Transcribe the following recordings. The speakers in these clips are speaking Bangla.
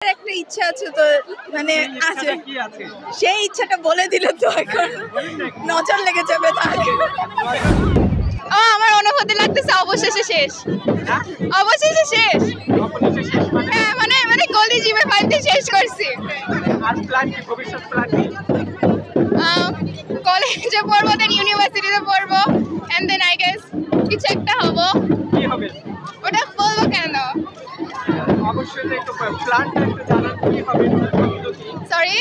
একটা ইচ্ছা আছে তো মানে আছে সেই ইচ্ছাটা বলে দিলে তো এখন নজর লেগে যাবে তাকে। আমার অনুভূতি লাগতেছে অবশেষে শেষ, অবশেষে শেষ। হ্যাঁ মানে মানে কলেজ জীবনে পাইতে শেষ করছি। আর প্ল্যান কি, ভবিষ্যৎ প্ল্যান কি? কলেজে পড়বো, দেন ইউনিভার্সিটিতে পড়বো, এন্ড দেন আই গেস কিছু একটা হবো। কি হবে ওটা বলবো কেন? অবশ্যই একটু প্ল্যানটা একটু জানান, কি হবে? সরি,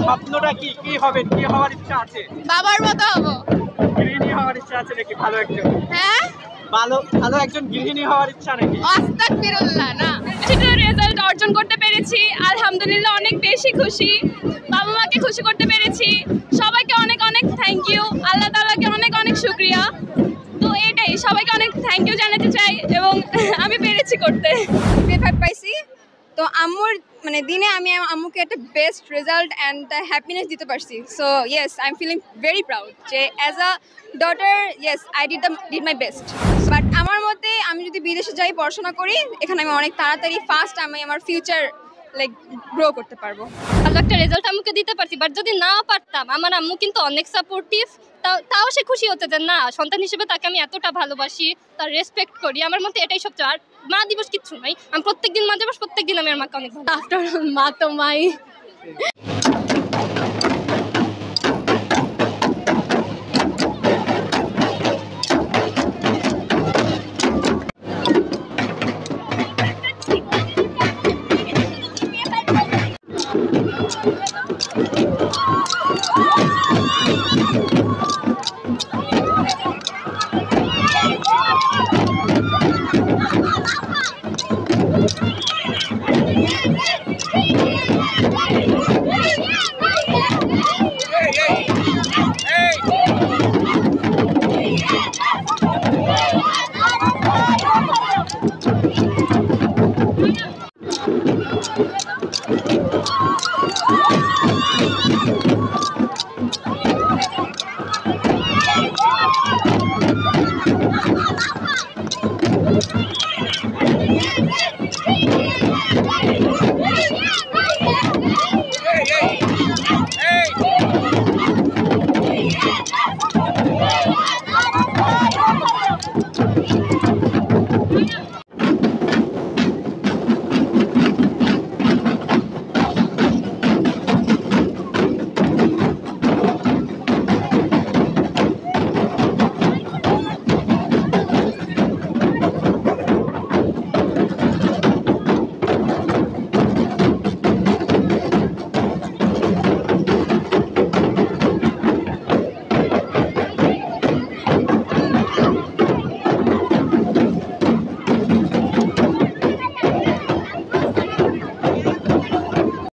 স্বপ্নটা কি, কি হবে, কি হওয়ার ইচ্ছা আছে? বাবার মতো হবো। গৃহিণী হওয়ার ইচ্ছা আছে নাকি? ভালো একজন, হ্যাঁ ভালো ভালো একজন গৃহিণী হওয়ার ইচ্ছা নাকি? আস্তাগফিরুল্লাহ না। সেটা রেজাল্ট অর্জন করতে পেরেছি, আলহামদুলিল্লাহ অনেক বেশি খুশি। বাবা মাকে খুশি করতে পেরেছি, সবাইকে অনেক অনেক থ্যাংক ইউ, আল্লাহ তাআলাকে অনেক অনেক শুকরিয়া। তো এটাই, সবাইকে অনেক থ্যাংক ইউ জানাতে চাই এবং আমি পেরেছি করতে। গ্রেড 5 পাইছি, তো আম্মুর মানে দিনে আমি আম্মুকে একটা বেস্ট রেজাল্ট অ্যান্ড হ্যাপিনেস দিতে পারছি। So yes, I am feeling very proud যে as a daughter yes I did my best. But আমার মতে আমি যদি বিদেশে যাই পড়াশোনা করি, এখানে আমি অনেক তাড়াতাড়ি ফাস্ট আমি আমার ফিউচার লাইক গ্রো করতে পারবো। ভালো একটা রেজাল্ট আমাকে দিতে পারছি, বাট যদি না পারতাম, আমার আম্মু কিন্তু অনেক সাপোর্টিভ, তাও সে খুশি হতে যে না, সন্তান হিসেবে তাকে আমি এতটা ভালোবাসি, তার রেসপেক্ট করি। আমার মতে এটাই সবচেয়ে। আর মা দিবস কিচ্ছু নাই, আমি প্রত্যেকদিন মা দিবস, প্রত্যেকদিন আমি আমার মাকে অনেক ভালো। আফটার মা তো মাই।